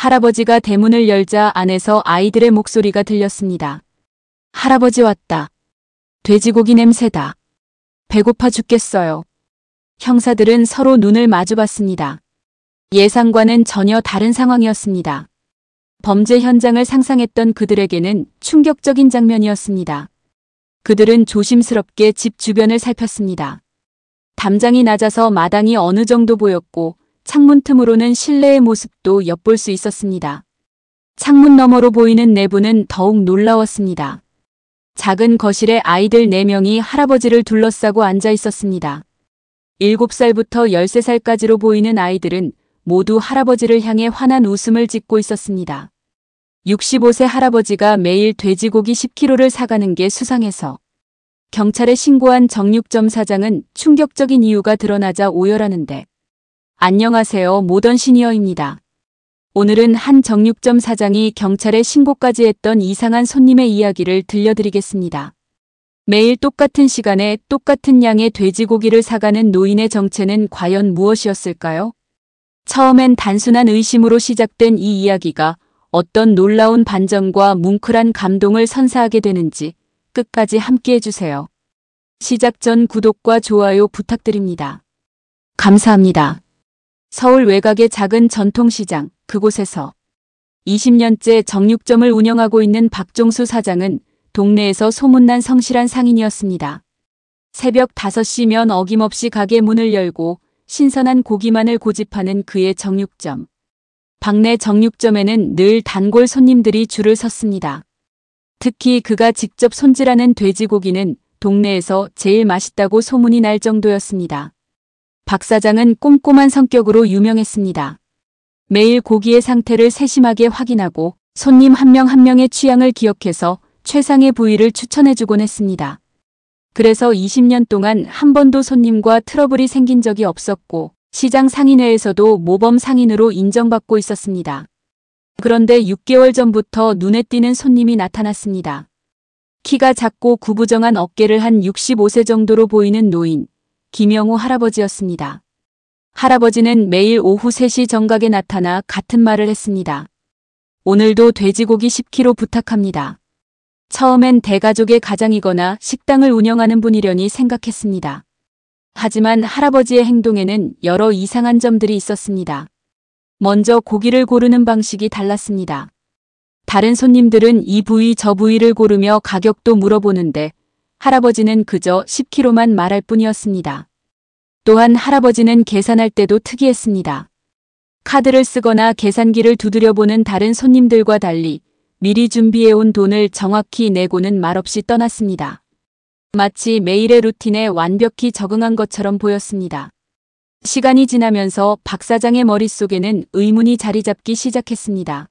할아버지가 대문을 열자 안에서 아이들의 목소리가 들렸습니다. 할아버지 왔다. 돼지고기 냄새다. 배고파 죽겠어요. 형사들은 서로 눈을 마주봤습니다. 예상과는 전혀 다른 상황이었습니다. 범죄 현장을 상상했던 그들에게는 충격적인 장면이었습니다. 그들은 조심스럽게 집 주변을 살폈습니다. 담장이 낮아서 마당이 어느 정도 보였고 창문 틈으로는 실내의 모습도 엿볼 수 있었습니다. 창문 너머로 보이는 내부는 더욱 놀라웠습니다. 작은 거실에 아이들 4명이 할아버지를 둘러싸고 앉아 있었습니다. 7살부터 13살까지로 보이는 아이들은 모두 할아버지를 향해 환한 웃음을 짓고 있었습니다. 65세 할아버지가 매일 돼지고기 10kg를 사가는 게 수상해서 경찰에 신고한 정육점 사장은 충격적인 이유가 드러나자 오열하는데 안녕하세요, 모던 시니어입니다. 오늘은 한 정육점 사장이 경찰에 신고까지 했던 이상한 손님의 이야기를 들려드리겠습니다. 매일 똑같은 시간에 똑같은 양의 돼지고기를 사가는 노인의 정체는 과연 무엇이었을까요? 처음엔 단순한 의심으로 시작된 이 이야기가 어떤 놀라운 반전과 뭉클한 감동을 선사하게 되는지 끝까지 함께해 주세요. 시작 전 구독과 좋아요 부탁드립니다. 감사합니다. 서울 외곽의 작은 전통시장, 그곳에서 20년째 정육점을 운영하고 있는 박종수 사장은 동네에서 소문난 성실한 상인이었습니다. 새벽 5시면 어김없이 가게 문을 열고 신선한 고기만을 고집하는 그의 정육점. 박내 정육점에는 늘 단골 손님들이 줄을 섰습니다. 특히 그가 직접 손질하는 돼지고기는 동네에서 제일 맛있다고 소문이 날 정도였습니다. 박 사장은 꼼꼼한 성격으로 유명했습니다. 매일 고기의 상태를 세심하게 확인하고 손님 한 명 한 명의 취향을 기억해서 최상의 부위를 추천해주곤 했습니다. 그래서 20년 동안 한 번도 손님과 트러블이 생긴 적이 없었고 시장 상인회에서도 모범 상인으로 인정받고 있었습니다. 그런데 6개월 전부터 눈에 띄는 손님이 나타났습니다. 키가 작고 구부정한 어깨를 한 65세 정도로 보이는 노인, 김영우 할아버지였습니다. 할아버지는 매일 오후 3시 정각에 나타나 같은 말을 했습니다. 오늘도 돼지고기 10kg 부탁합니다. 처음엔 대가족의 가장이거나 식당을 운영하는 분이려니 생각했습니다. 하지만 할아버지의 행동에는 여러 이상한 점들이 있었습니다. 먼저 고기를 고르는 방식이 달랐습니다. 다른 손님들은 이 부위 저 부위를 고르며 가격도 물어보는데 할아버지는 그저 10kg만 말할 뿐이었습니다. 또한 할아버지는 계산할 때도 특이했습니다. 카드를 쓰거나 계산기를 두드려보는 다른 손님들과 달리 미리 준비해온 돈을 정확히 내고는 말없이 떠났습니다. 마치 매일의 루틴에 완벽히 적응한 것처럼 보였습니다. 시간이 지나면서 박 사장의 머릿속에는 의문이 자리 잡기 시작했습니다.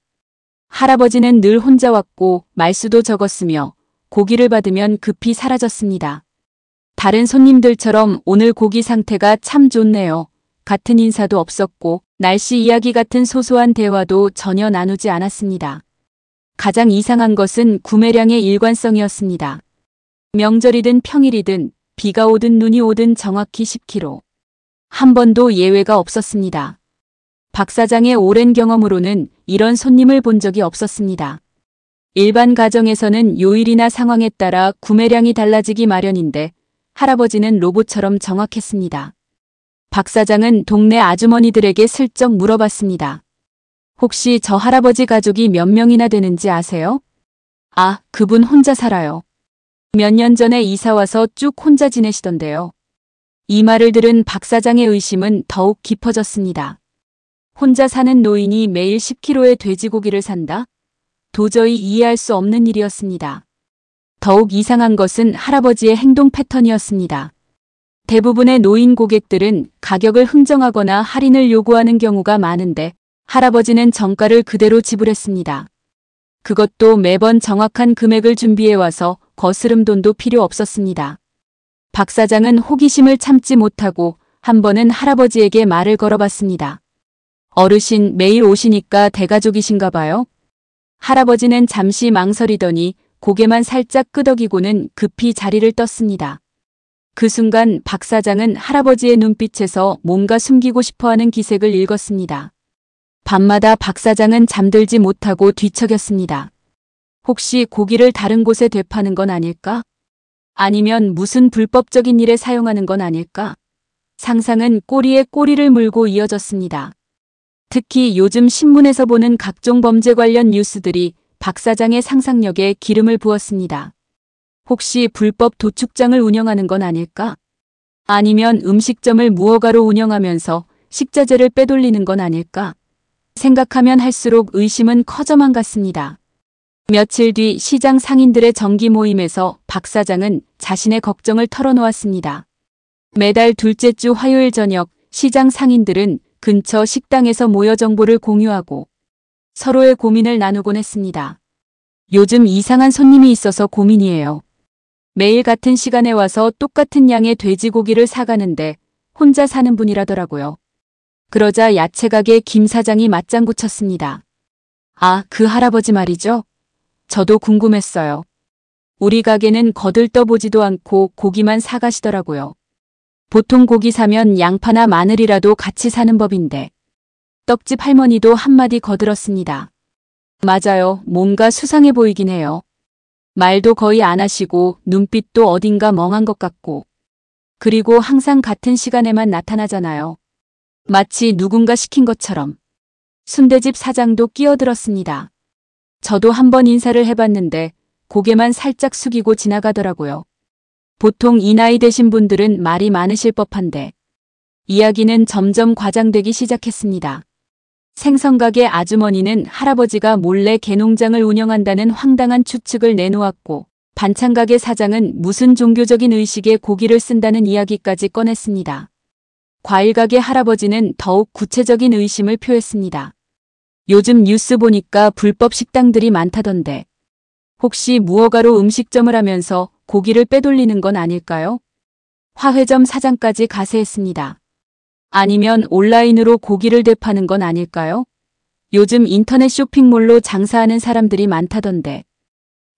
할아버지는 늘 혼자 왔고 말수도 적었으며 고기를 받으면 급히 사라졌습니다. 다른 손님들처럼 오늘 고기 상태가 참 좋네요. 같은 인사도 없었고 날씨 이야기 같은 소소한 대화도 전혀 나누지 않았습니다. 가장 이상한 것은 구매량의 일관성이었습니다. 명절이든 평일이든 비가 오든 눈이 오든 정확히 10kg. 한 번도 예외가 없었습니다. 박 사장의 오랜 경험으로는 이런 손님을 본 적이 없었습니다. 일반 가정에서는 요일이나 상황에 따라 구매량이 달라지기 마련인데 할아버지는 로봇처럼 정확했습니다. 박 사장은 동네 아주머니들에게 슬쩍 물어봤습니다. 혹시 저 할아버지 가족이 몇 명이나 되는지 아세요? 아, 그분 혼자 살아요. 몇 년 전에 이사와서 쭉 혼자 지내시던데요. 이 말을 들은 박 사장의 의심은 더욱 깊어졌습니다. 혼자 사는 노인이 매일 10kg의 돼지고기를 산다? 도저히 이해할 수 없는 일이었습니다. 더욱 이상한 것은 할아버지의 행동 패턴이었습니다. 대부분의 노인 고객들은 가격을 흥정하거나 할인을 요구하는 경우가 많은데 할아버지는 정가를 그대로 지불했습니다. 그것도 매번 정확한 금액을 준비해와서 거스름 돈도 필요 없었습니다. 박 사장은 호기심을 참지 못하고 한 번은 할아버지에게 말을 걸어봤습니다. 어르신 매일 오시니까 대가족이신가 봐요? 할아버지는 잠시 망설이더니 고개만 살짝 끄덕이고는 급히 자리를 떴습니다. 그 순간 박 사장은 할아버지의 눈빛에서 뭔가 숨기고 싶어하는 기색을 읽었습니다. 밤마다 박 사장은 잠들지 못하고 뒤척였습니다. 혹시 고기를 다른 곳에 되파는 건 아닐까? 아니면 무슨 불법적인 일에 사용하는 건 아닐까? 상상은 꼬리에 꼬리를 물고 이어졌습니다. 특히 요즘 신문에서 보는 각종 범죄 관련 뉴스들이 박 사장의 상상력에 기름을 부었습니다. 혹시 불법 도축장을 운영하는 건 아닐까? 아니면 음식점을 무허가로 운영하면서 식자재를 빼돌리는 건 아닐까? 생각하면 할수록 의심은 커져만 갔습니다. 며칠 뒤 시장 상인들의 정기 모임에서 박 사장은 자신의 걱정을 털어놓았습니다. 매달 둘째 주 화요일 저녁 시장 상인들은 근처 식당에서 모여 정보를 공유하고 서로의 고민을 나누곤 했습니다. 요즘 이상한 손님이 있어서 고민이에요. 매일 같은 시간에 와서 똑같은 양의 돼지고기를 사가는데 혼자 사는 분이라더라고요. 그러자 야채가게 김 사장이 맞장구 쳤습니다. 아, 그 할아버지 말이죠? 저도 궁금했어요. 우리 가게는 거들떠보지도 않고 고기만 사가시더라고요. 보통 고기 사면 양파나 마늘이라도 같이 사는 법인데. 떡집 할머니도 한마디 거들었습니다. 맞아요. 뭔가 수상해 보이긴 해요. 말도 거의 안 하시고 눈빛도 어딘가 멍한 것 같고. 그리고 항상 같은 시간에만 나타나잖아요. 마치 누군가 시킨 것처럼. 순대집 사장도 끼어들었습니다. 저도 한번 인사를 해봤는데 고개만 살짝 숙이고 지나가더라고요. 보통 이 나이 되신 분들은 말이 많으실 법한데. 이야기는 점점 과장되기 시작했습니다. 생선가게 아주머니는 할아버지가 몰래 개농장을 운영한다는 황당한 추측을 내놓았고, 반찬가게 사장은 무슨 종교적인 의식에 고기를 쓴다는 이야기까지 꺼냈습니다. 과일가게 할아버지는 더욱 구체적인 의심을 표했습니다. 요즘 뉴스 보니까 불법 식당들이 많다던데. 혹시 무허가로 음식점을 하면서 고기를 빼돌리는 건 아닐까요? 화훼점 사장까지 가세했습니다. 아니면 온라인으로 고기를 대파는 건 아닐까요? 요즘 인터넷 쇼핑몰로 장사하는 사람들이 많다던데.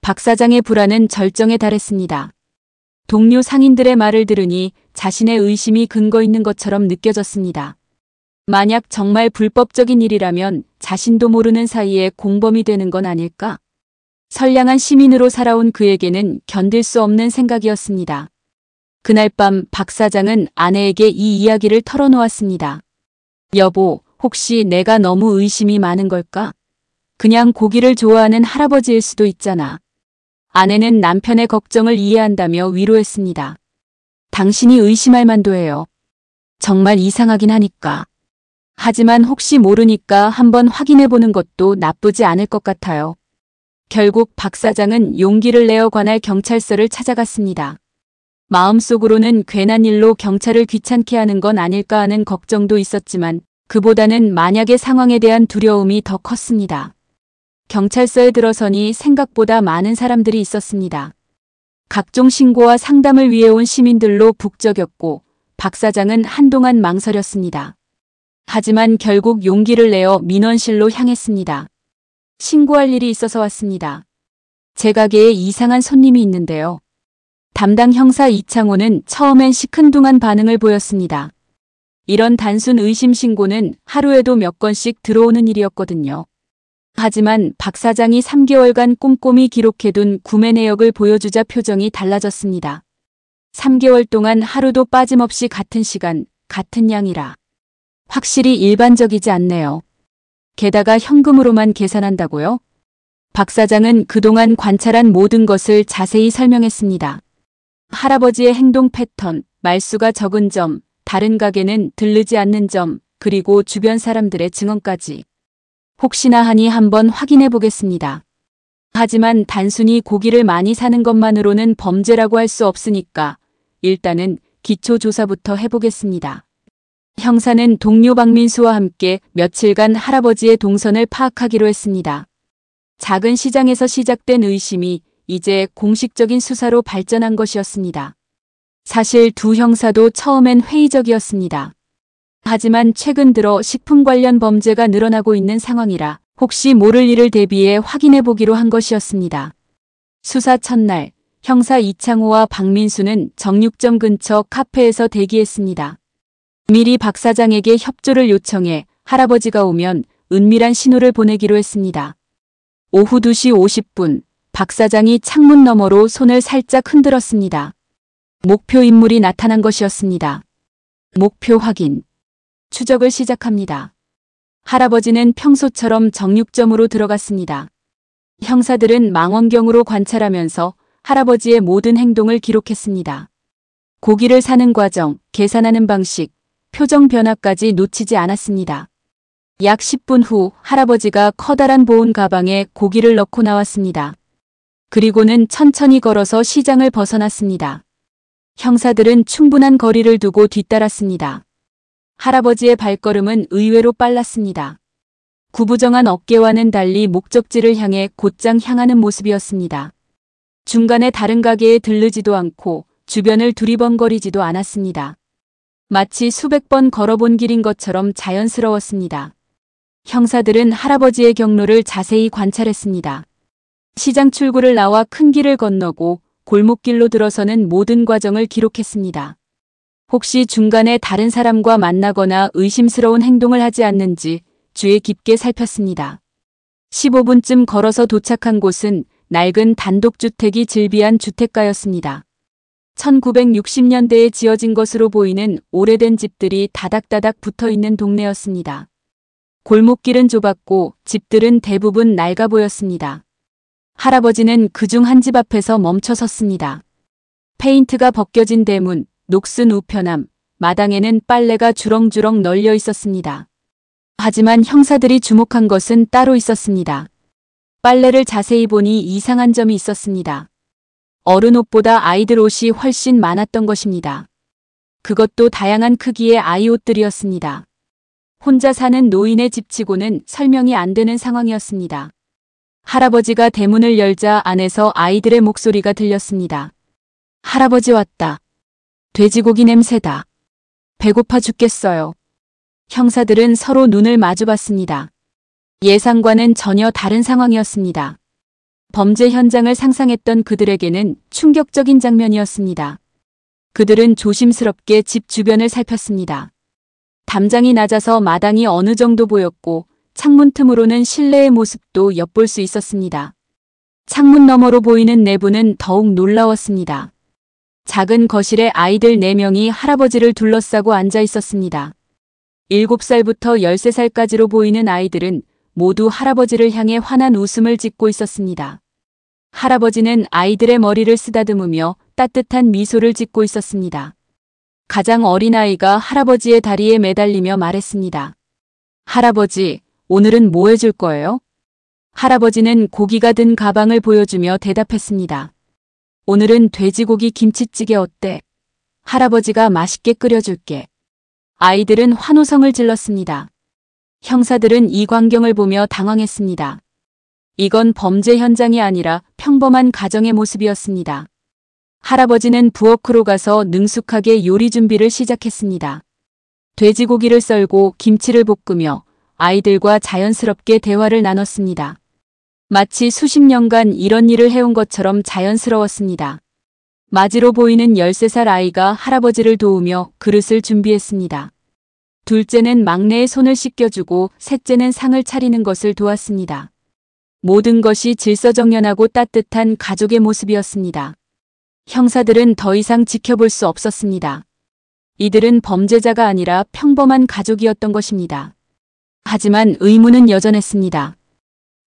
박 사장의 불안은 절정에 달했습니다. 동료 상인들의 말을 들으니 자신의 의심이 근거 있는 것처럼 느껴졌습니다. 만약 정말 불법적인 일이라면 자신도 모르는 사이에 공범이 되는 건 아닐까? 선량한 시민으로 살아온 그에게는 견딜 수 없는 생각이었습니다. 그날 밤 박 사장은 아내에게 이 이야기를 털어놓았습니다. 여보, 혹시 내가 너무 의심이 많은 걸까? 그냥 고기를 좋아하는 할아버지일 수도 있잖아. 아내는 남편의 걱정을 이해한다며 위로했습니다. 당신이 의심할 만도 해요. 정말 이상하긴 하니까. 하지만 혹시 모르니까 한번 확인해보는 것도 나쁘지 않을 것 같아요. 결국 박 사장은 용기를 내어 관할 경찰서를 찾아갔습니다. 마음속으로는 괜한 일로 경찰을 귀찮게 하는 건 아닐까 하는 걱정도 있었지만 그보다는 만약의 상황에 대한 두려움이 더 컸습니다. 경찰서에 들어서니 생각보다 많은 사람들이 있었습니다. 각종 신고와 상담을 위해 온 시민들로 북적였고 박 사장은 한동안 망설였습니다. 하지만 결국 용기를 내어 민원실로 향했습니다. 신고할 일이 있어서 왔습니다. 제 가게에 이상한 손님이 있는데요. 담당 형사 이창호는 처음엔 시큰둥한 반응을 보였습니다. 이런 단순 의심 신고는 하루에도 몇 건씩 들어오는 일이었거든요. 하지만 박 사장이 3개월간 꼼꼼히 기록해둔 구매 내역을 보여주자 표정이 달라졌습니다. 3개월 동안 하루도 빠짐없이 같은 시간, 같은 양이라. 확실히 일반적이지 않네요. 게다가 현금으로만 계산한다고요? 박 사장은 그동안 관찰한 모든 것을 자세히 설명했습니다. 할아버지의 행동 패턴, 말수가 적은 점, 다른 가게는 들르지 않는 점, 그리고 주변 사람들의 증언까지. 혹시나 하니 한번 확인해 보겠습니다. 하지만 단순히 고기를 많이 사는 것만으로는 범죄라고 할 수 없으니까 일단은 기초조사부터 해보겠습니다. 형사는 동료 박민수와 함께 며칠간 할아버지의 동선을 파악하기로 했습니다. 작은 시장에서 시작된 의심이 이제 공식적인 수사로 발전한 것이었습니다. 사실 두 형사도 처음엔 회의적이었습니다. 하지만 최근 들어 식품 관련 범죄가 늘어나고 있는 상황이라 혹시 모를 일을 대비해 확인해 보기로 한 것이었습니다. 수사 첫날, 형사 이창호와 박민수는 정육점 근처 카페에서 대기했습니다. 미리 박 사장에게 협조를 요청해 할아버지가 오면 은밀한 신호를 보내기로 했습니다. 오후 2시 50분, 박 사장이 창문 너머로 손을 살짝 흔들었습니다. 목표 인물이 나타난 것이었습니다. 목표 확인. 추적을 시작합니다. 할아버지는 평소처럼 정육점으로 들어갔습니다. 형사들은 망원경으로 관찰하면서 할아버지의 모든 행동을 기록했습니다. 고기를 사는 과정, 계산하는 방식, 표정 변화까지 놓치지 않았습니다. 약 10분 후 할아버지가 커다란 보온 가방에 고기를 넣고 나왔습니다. 그리고는 천천히 걸어서 시장을 벗어났습니다. 형사들은 충분한 거리를 두고 뒤따랐습니다. 할아버지의 발걸음은 의외로 빨랐습니다. 구부정한 어깨와는 달리 목적지를 향해 곧장 향하는 모습이었습니다. 중간에 다른 가게에 들르지도 않고 주변을 두리번거리지도 않았습니다. 마치 수백 번 걸어본 길인 것처럼 자연스러웠습니다. 형사들은 할아버지의 경로를 자세히 관찰했습니다. 시장 출구를 나와 큰 길을 건너고 골목길로 들어서는 모든 과정을 기록했습니다. 혹시 중간에 다른 사람과 만나거나 의심스러운 행동을 하지 않는지 주의 깊게 살폈습니다. 15분쯤 걸어서 도착한 곳은 낡은 단독주택이 즐비한 주택가였습니다. 1960년대에 지어진 것으로 보이는 오래된 집들이 다닥다닥 붙어있는 동네였습니다. 골목길은 좁았고 집들은 대부분 낡아 보였습니다. 할아버지는 그중 한 집 앞에서 멈춰 섰습니다. 페인트가 벗겨진 대문, 녹슨 우편함, 마당에는 빨래가 주렁주렁 널려 있었습니다. 하지만 형사들이 주목한 것은 따로 있었습니다. 빨래를 자세히 보니 이상한 점이 있었습니다. 어른 옷보다 아이들 옷이 훨씬 많았던 것입니다. 그것도 다양한 크기의 아이 옷들이었습니다. 혼자 사는 노인의 집치고는 설명이 안 되는 상황이었습니다. 할아버지가 대문을 열자 안에서 아이들의 목소리가 들렸습니다. 할아버지 왔다. 돼지고기 냄새다. 배고파 죽겠어요. 형사들은 서로 눈을 마주봤습니다. 예상과는 전혀 다른 상황이었습니다. 범죄 현장을 상상했던 그들에게는 충격적인 장면이었습니다. 그들은 조심스럽게 집 주변을 살폈습니다. 담장이 낮아서 마당이 어느 정도 보였고 창문 틈으로는 실내의 모습도 엿볼 수 있었습니다. 창문 너머로 보이는 내부는 더욱 놀라웠습니다. 작은 거실에 아이들 4명이 할아버지를 둘러싸고 앉아 있었습니다. 7살부터 13살까지로 보이는 아이들은 모두 할아버지를 향해 환한 웃음을 짓고 있었습니다. 할아버지는 아이들의 머리를 쓰다듬으며 따뜻한 미소를 짓고 있었습니다. 가장 어린 아이가 할아버지의 다리에 매달리며 말했습니다. 할아버지, 오늘은 뭐 해줄 거예요? 할아버지는 고기가 든 가방을 보여주며 대답했습니다. 오늘은 돼지고기 김치찌개 어때? 할아버지가 맛있게 끓여줄게. 아이들은 환호성을 질렀습니다. 형사들은 이 광경을 보며 당황했습니다. 이건 범죄 현장이 아니라 평범한 가정의 모습이었습니다. 할아버지는 부엌으로 가서 능숙하게 요리 준비를 시작했습니다. 돼지고기를 썰고 김치를 볶으며 아이들과 자연스럽게 대화를 나눴습니다. 마치 수십 년간 이런 일을 해온 것처럼 자연스러웠습니다. 마지로 보이는 13살 아이가 할아버지를 도우며 그릇을 준비했습니다. 둘째는 막내의 손을 씻겨주고 셋째는 상을 차리는 것을 도왔습니다. 모든 것이 질서정연하고 따뜻한 가족의 모습이었습니다. 형사들은 더 이상 지켜볼 수 없었습니다. 이들은 범죄자가 아니라 평범한 가족이었던 것입니다. 하지만 의문은 여전했습니다.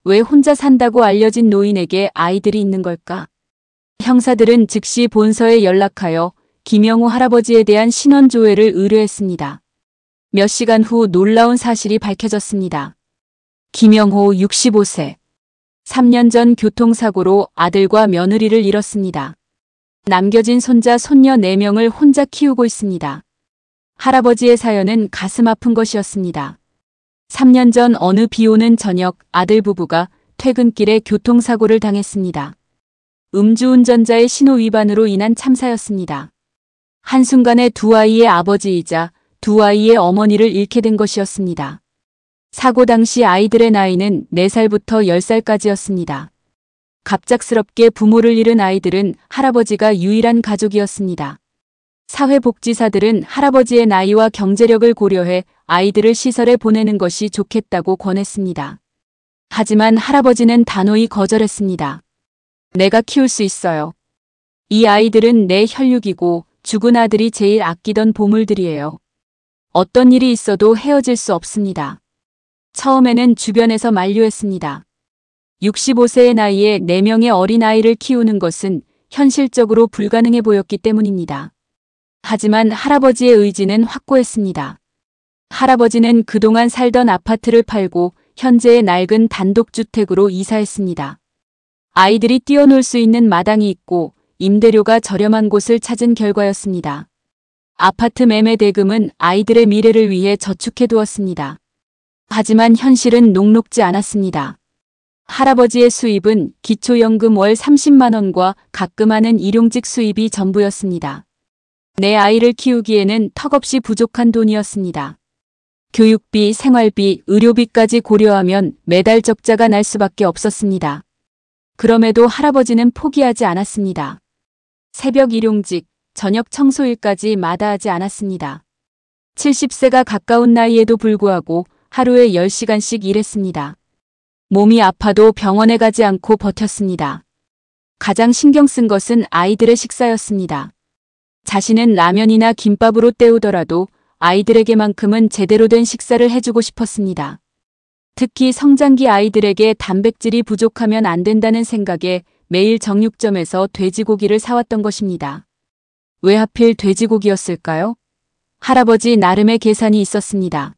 왜 혼자 산다고 알려진 노인에게 아이들이 있는 걸까? 형사들은 즉시 본서에 연락하여 김영호 할아버지에 대한 신원조회를 의뢰했습니다. 몇 시간 후 놀라운 사실이 밝혀졌습니다. 김영호 65세. 3년 전 교통사고로 아들과 며느리를 잃었습니다. 남겨진 손자, 손녀 4명을 혼자 키우고 있습니다. 할아버지의 사연은 가슴 아픈 것이었습니다. 3년 전 어느 비오는 저녁 아들 부부가 퇴근길에 교통사고를 당했습니다. 음주운전자의 신호 위반으로 인한 참사였습니다. 한순간에 두 아이의 아버지이자 두 아이의 어머니를 잃게 된 것이었습니다. 사고 당시 아이들의 나이는 4살부터 10살까지였습니다. 갑작스럽게 부모를 잃은 아이들은 할아버지가 유일한 가족이었습니다. 사회복지사들은 할아버지의 나이와 경제력을 고려해 아이들을 시설에 보내는 것이 좋겠다고 권했습니다. 하지만 할아버지는 단호히 거절했습니다. 내가 키울 수 있어요. 이 아이들은 내 혈육이고 죽은 아들이 제일 아끼던 보물들이에요. 어떤 일이 있어도 헤어질 수 없습니다. 처음에는 주변에서 만류했습니다. 65세의 나이에 4명의 어린아이를 키우는 것은 현실적으로 불가능해 보였기 때문입니다. 하지만 할아버지의 의지는 확고했습니다. 할아버지는 그동안 살던 아파트를 팔고 현재의 낡은 단독주택으로 이사했습니다. 아이들이 뛰어놀 수 있는 마당이 있고 임대료가 저렴한 곳을 찾은 결과였습니다. 아파트 매매 대금은 아이들의 미래를 위해 저축해 두었습니다. 하지만 현실은 녹록지 않았습니다. 할아버지의 수입은 기초연금 월 30만 원과 가끔 하는 일용직 수입이 전부였습니다. 내 아이를 키우기에는 턱없이 부족한 돈이었습니다. 교육비, 생활비, 의료비까지 고려하면 매달 적자가 날 수밖에 없었습니다. 그럼에도 할아버지는 포기하지 않았습니다. 새벽 일용직, 저녁 청소일까지 마다하지 않았습니다. 70세가 가까운 나이에도 불구하고 하루에 10시간씩 일했습니다. 몸이 아파도 병원에 가지 않고 버텼습니다. 가장 신경 쓴 것은 아이들의 식사였습니다. 자신은 라면이나 김밥으로 때우더라도 아이들에게만큼은 제대로 된 식사를 해주고 싶었습니다. 특히 성장기 아이들에게 단백질이 부족하면 안 된다는 생각에 매일 정육점에서 돼지고기를 사왔던 것입니다. 왜 하필 돼지고기였을까요? 할아버지 나름의 계산이 있었습니다.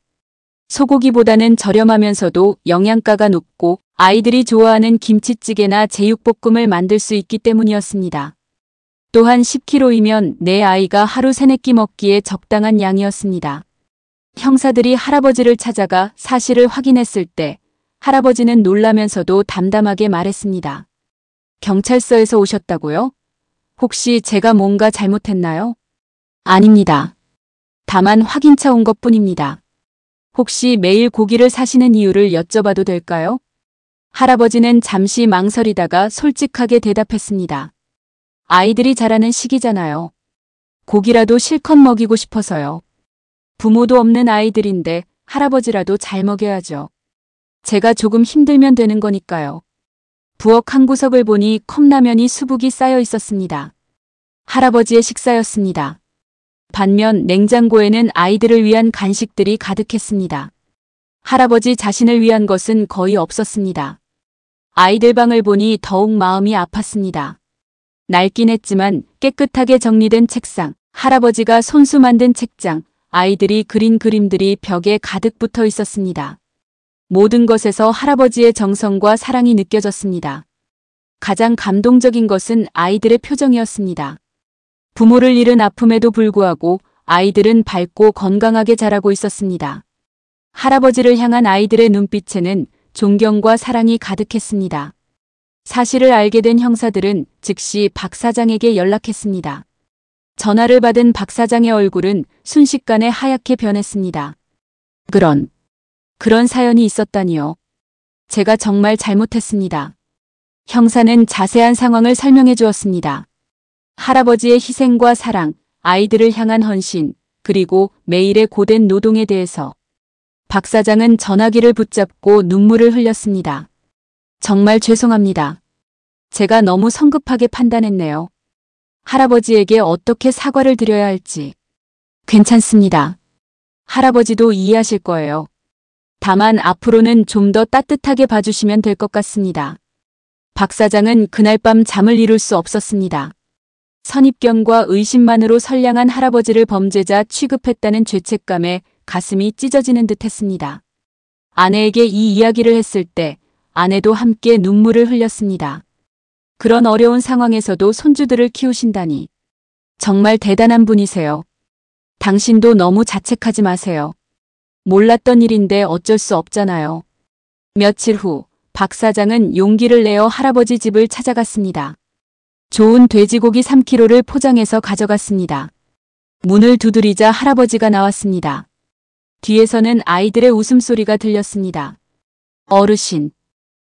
소고기보다는 저렴하면서도 영양가가 높고 아이들이 좋아하는 김치찌개나 제육볶음을 만들 수 있기 때문이었습니다. 또한 10kg이면 내 아이가 하루 3-4끼 먹기에 적당한 양이었습니다. 형사들이 할아버지를 찾아가 사실을 확인했을 때 할아버지는 놀라면서도 담담하게 말했습니다. 경찰서에서 오셨다고요? 혹시 제가 뭔가 잘못했나요? 아닙니다. 다만 확인차 온 것뿐입니다. 혹시 매일 고기를 사시는 이유를 여쭤봐도 될까요? 할아버지는 잠시 망설이다가 솔직하게 대답했습니다. 아이들이 자라는 시기잖아요. 고기라도 실컷 먹이고 싶어서요. 부모도 없는 아이들인데 할아버지라도 잘 먹여야죠. 제가 조금 힘들면 되는 거니까요. 부엌 한 구석을 보니 컵라면이 수북이 쌓여 있었습니다. 할아버지의 식사였습니다. 반면 냉장고에는 아이들을 위한 간식들이 가득했습니다. 할아버지 자신을 위한 것은 거의 없었습니다. 아이들 방을 보니 더욱 마음이 아팠습니다. 낡긴 했지만 깨끗하게 정리된 책상, 할아버지가 손수 만든 책장, 아이들이 그린 그림들이 벽에 가득 붙어 있었습니다. 모든 것에서 할아버지의 정성과 사랑이 느껴졌습니다. 가장 감동적인 것은 아이들의 표정이었습니다. 부모를 잃은 아픔에도 불구하고 아이들은 밝고 건강하게 자라고 있었습니다. 할아버지를 향한 아이들의 눈빛에는 존경과 사랑이 가득했습니다. 사실을 알게 된 형사들은 즉시 박 사장에게 연락했습니다. 전화를 받은 박 사장의 얼굴은 순식간에 하얗게 변했습니다. 그런 사연이 있었다니요. 제가 정말 잘못했습니다. 형사는 자세한 상황을 설명해 주었습니다. 할아버지의 희생과 사랑, 아이들을 향한 헌신, 그리고 매일의 고된 노동에 대해서 박 사장은 전화기를 붙잡고 눈물을 흘렸습니다. 정말 죄송합니다. 제가 너무 성급하게 판단했네요. 할아버지에게 어떻게 사과를 드려야 할지. 괜찮습니다. 할아버지도 이해하실 거예요. 다만 앞으로는 좀 더 따뜻하게 봐주시면 될 것 같습니다. 박 사장은 그날 밤 잠을 이룰 수 없었습니다. 선입견과 의심만으로 선량한 할아버지를 범죄자 취급했다는 죄책감에 가슴이 찢어지는 듯 했습니다. 아내에게 이 이야기를 했을 때 아내도 함께 눈물을 흘렸습니다. 그런 어려운 상황에서도 손주들을 키우신다니. 정말 대단한 분이세요. 당신도 너무 자책하지 마세요. 몰랐던 일인데 어쩔 수 없잖아요. 며칠 후 박 사장은 용기를 내어 할아버지 집을 찾아갔습니다. 좋은 돼지고기 3kg를 포장해서 가져갔습니다. 문을 두드리자 할아버지가 나왔습니다. 뒤에서는 아이들의 웃음소리가 들렸습니다. 어르신,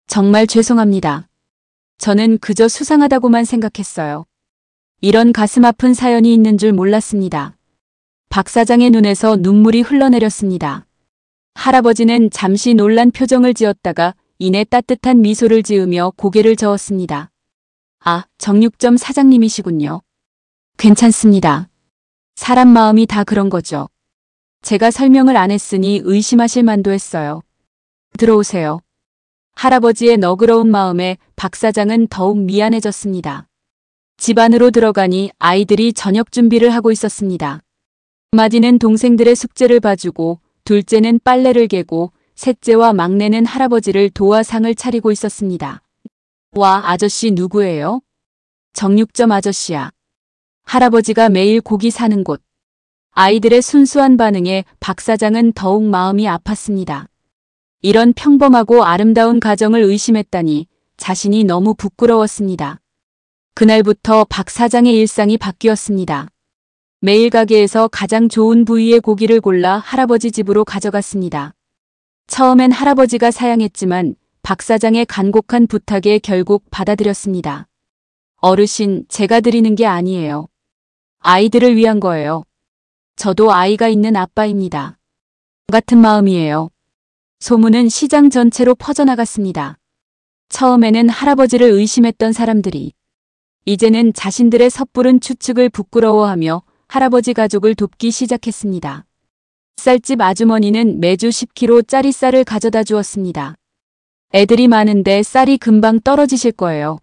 정말 죄송합니다. 저는 그저 수상하다고만 생각했어요. 이런 가슴 아픈 사연이 있는 줄 몰랐습니다. 박 사장의 눈에서 눈물이 흘러내렸습니다. 할아버지는 잠시 놀란 표정을 지었다가 이내 따뜻한 미소를 지으며 고개를 저었습니다. 아, 정육점 사장님이시군요. 괜찮습니다. 사람 마음이 다 그런 거죠. 제가 설명을 안 했으니 의심하실 만도 했어요. 들어오세요. 할아버지의 너그러운 마음에 박 사장은 더욱 미안해졌습니다. 집 안으로 들어가니 아이들이 저녁 준비를 하고 있었습니다. 마디는 동생들의 숙제를 봐주고 둘째는 빨래를 개고 셋째와 막내는 할아버지를 도와 상을 차리고 있었습니다. 와, 아저씨 누구예요? 정육점 아저씨야. 할아버지가 매일 고기 사는 곳. 아이들의 순수한 반응에 박 사장은 더욱 마음이 아팠습니다. 이런 평범하고 아름다운 가정을 의심했다니 자신이 너무 부끄러웠습니다. 그날부터 박 사장의 일상이 바뀌었습니다. 매일 가게에서 가장 좋은 부위의 고기를 골라 할아버지 집으로 가져갔습니다. 처음엔 할아버지가 사양했지만 박 사장의 간곡한 부탁에 결국 받아들였습니다. 어르신, 제가 드리는 게 아니에요. 아이들을 위한 거예요. 저도 아이가 있는 아빠입니다. 같은 마음이에요. 소문은 시장 전체로 퍼져나갔습니다. 처음에는 할아버지를 의심했던 사람들이 이제는 자신들의 섣부른 추측을 부끄러워하며 할아버지 가족을 돕기 시작했습니다. 쌀집 아주머니는 매주 10kg짜리 쌀을 가져다 주었습니다. 애들이 많은데 쌀이 금방 떨어지실 거예요.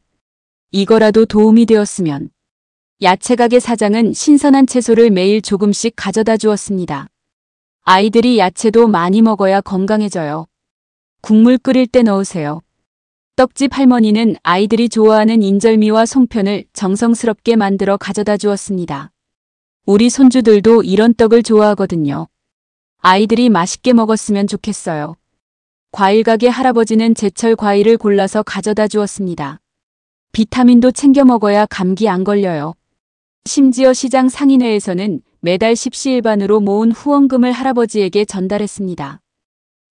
이거라도 도움이 되었으면. 야채가게 사장은 신선한 채소를 매일 조금씩 가져다 주었습니다. 아이들이 야채도 많이 먹어야 건강해져요. 국물 끓일 때 넣으세요. 떡집 할머니는 아이들이 좋아하는 인절미와 송편을 정성스럽게 만들어 가져다 주었습니다. 우리 손주들도 이런 떡을 좋아하거든요. 아이들이 맛있게 먹었으면 좋겠어요. 과일가게 할아버지는 제철 과일을 골라서 가져다 주었습니다. 비타민도 챙겨 먹어야 감기 안 걸려요. 심지어 시장 상인회에서는 매달 십시일반으로 모은 후원금을 할아버지에게 전달했습니다.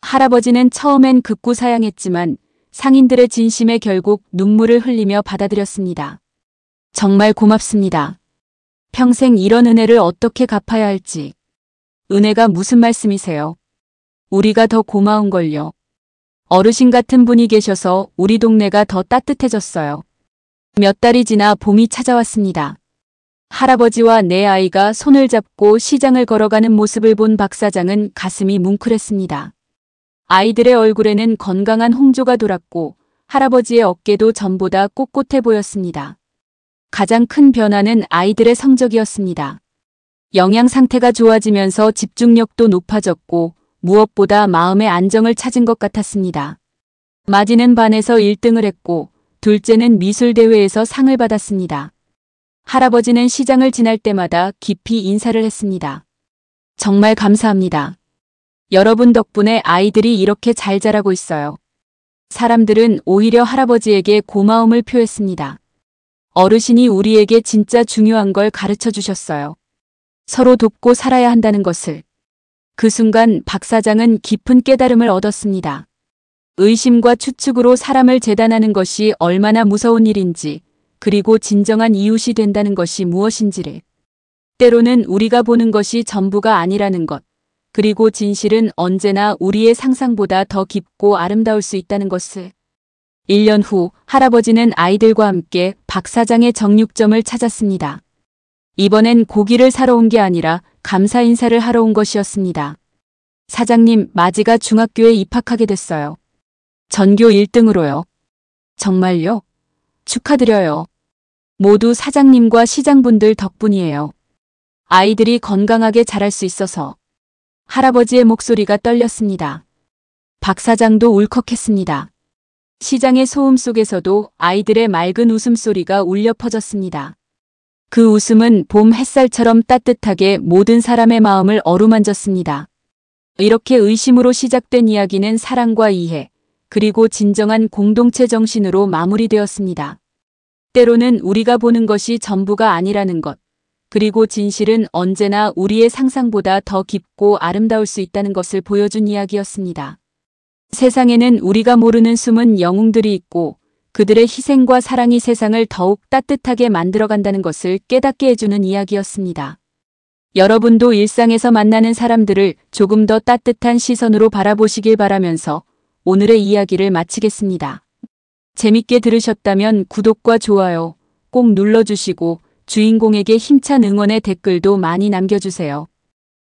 할아버지는 처음엔 극구 사양했지만 상인들의 진심에 결국 눈물을 흘리며 받아들였습니다. 정말 고맙습니다. 평생 이런 은혜를 어떻게 갚아야 할지. 은혜가 무슨 말씀이세요? 우리가 더 고마운걸요. 어르신 같은 분이 계셔서 우리 동네가 더 따뜻해졌어요. 몇 달이 지나 봄이 찾아왔습니다. 할아버지와 내 아이가 손을 잡고 시장을 걸어가는 모습을 본 박 사장은 가슴이 뭉클했습니다. 아이들의 얼굴에는 건강한 홍조가 돌았고 할아버지의 어깨도 전보다 꼿꼿해 보였습니다. 가장 큰 변화는 아이들의 성적이었습니다. 영양 상태가 좋아지면서 집중력도 높아졌고 무엇보다 마음의 안정을 찾은 것 같았습니다. 마지는 반에서 1등을 했고 둘째는 미술대회에서 상을 받았습니다. 할아버지는 시장을 지날 때마다 깊이 인사를 했습니다. 정말 감사합니다. 여러분 덕분에 아이들이 이렇게 잘 자라고 있어요. 사람들은 오히려 할아버지에게 고마움을 표했습니다. 어르신이 우리에게 진짜 중요한 걸 가르쳐 주셨어요. 서로 돕고 살아야 한다는 것을. 그 순간 박 사장은 깊은 깨달음을 얻었습니다. 의심과 추측으로 사람을 재단하는 것이 얼마나 무서운 일인지, 그리고 진정한 이웃이 된다는 것이 무엇인지를. 때로는 우리가 보는 것이 전부가 아니라는 것, 그리고 진실은 언제나 우리의 상상보다 더 깊고 아름다울 수 있다는 것을. 1년 후 할아버지는 아이들과 함께 박 사장의 정육점을 찾았습니다. 이번엔 고기를 사러 온 게 아니라 감사 인사를 하러 온 것이었습니다. 사장님, 마지가 중학교에 입학하게 됐어요. 전교 1등으로요. 정말요? 축하드려요. 모두 사장님과 시장분들 덕분이에요. 아이들이 건강하게 자랄 수 있어서. 할아버지의 목소리가 떨렸습니다. 박 사장도 울컥했습니다. 시장의 소음 속에서도 아이들의 맑은 웃음소리가 울려 퍼졌습니다. 그 웃음은 봄 햇살처럼 따뜻하게 모든 사람의 마음을 어루만졌습니다. 이렇게 의심으로 시작된 이야기는 사랑과 이해, 그리고 진정한 공동체 정신으로 마무리되었습니다. 때로는 우리가 보는 것이 전부가 아니라는 것, 그리고 진실은 언제나 우리의 상상보다 더 깊고 아름다울 수 있다는 것을 보여준 이야기였습니다. 세상에는 우리가 모르는 숨은 영웅들이 있고 그들의 희생과 사랑이 세상을 더욱 따뜻하게 만들어간다는 것을 깨닫게 해주는 이야기였습니다. 여러분도 일상에서 만나는 사람들을 조금 더 따뜻한 시선으로 바라보시길 바라면서 오늘의 이야기를 마치겠습니다. 재밌게 들으셨다면 구독과 좋아요 꼭 눌러주시고 주인공에게 힘찬 응원의 댓글도 많이 남겨주세요.